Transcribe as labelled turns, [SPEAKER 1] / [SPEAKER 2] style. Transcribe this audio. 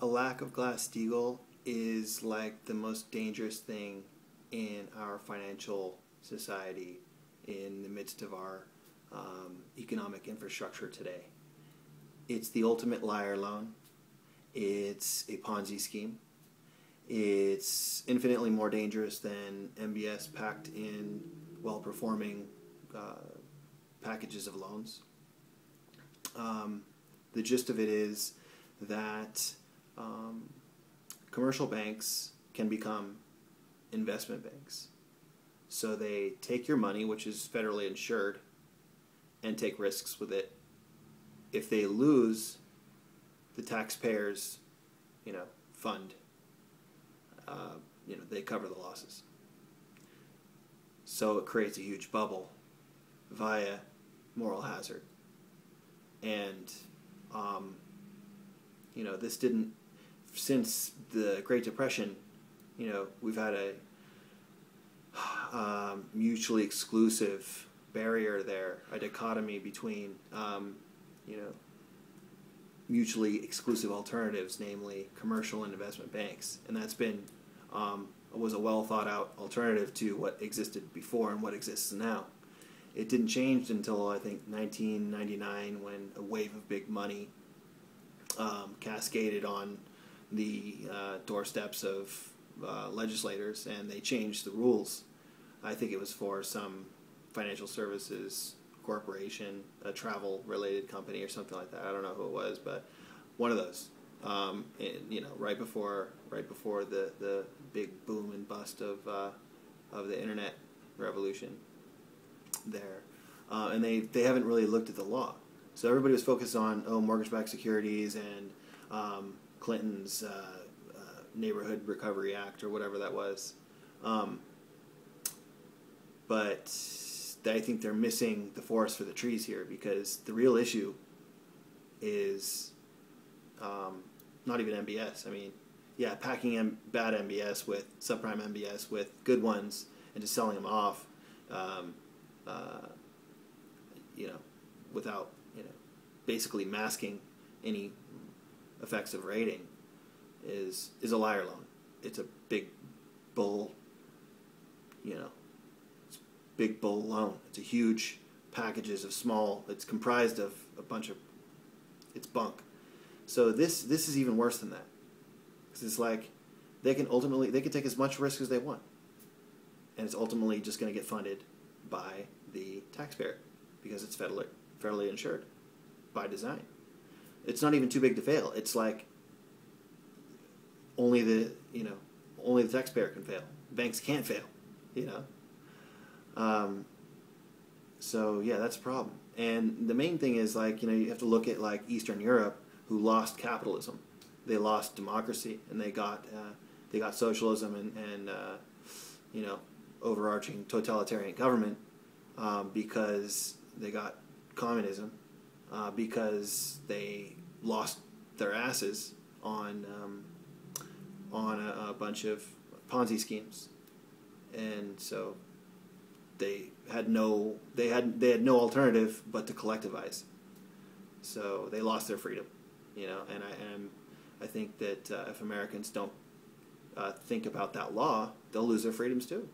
[SPEAKER 1] A lack of Glass-Steagall is like the most dangerous thing in our financial society in the midst of our economic infrastructure today. It's the ultimate liar loan. It's a Ponzi scheme. It's infinitely more dangerous than MBS packed in well-performing packages of loans. The gist of it is that commercial banks can become investment banks. So they take your money, which is federally insured, and take risks with it. If they lose, the taxpayers, fund. They cover the losses. So it creates a huge bubble via moral hazard. And this didn't, since the Great Depression, we've had a mutually exclusive barrier there, a dichotomy between, mutually exclusive alternatives, namely commercial and investment banks. And that's been, was a well thought out alternative to what existed before and what exists now. It didn't change until, I think, 1999, when a wave of big money cascaded on the doorsteps of legislators, and they changed the rules. I think it was for some financial services corporation, a travel-related company or something like that. I don't know who it was, but one of those. Right before the big boom and bust of the internet revolution there. And they haven't really looked at the law. So everybody was focused on mortgage-backed securities and Clinton's Neighborhood Recovery Act or whatever that was. But I think they're missing the forest for the trees here, because the real issue is not even MBS. I mean, yeah, packing bad MBS with subprime MBS with good ones and just selling them off, without basically masking any effects of rating is a liar loan. It's a big bull, big bull loan. It's a huge packages of small. It's comprised of a bunch of, it's bunk. So this is even worse than that, because it's like they can take as much risk as they want, and it's ultimately just going to get funded by the taxpayer because it's federally insured by design. It's not even too big to fail. It's like only the taxpayer can fail. Banks can't fail, So yeah, that's a problem. And the main thing is, you have to look at Eastern Europe, who lost capitalism. They lost democracy, and they got socialism and overarching totalitarian government because they got communism, because they lost their asses on a bunch of Ponzi schemes, and so they had no alternative but to collectivize. So they lost their freedom, and I think that if Americans don't think about that law, they'll lose their freedoms too.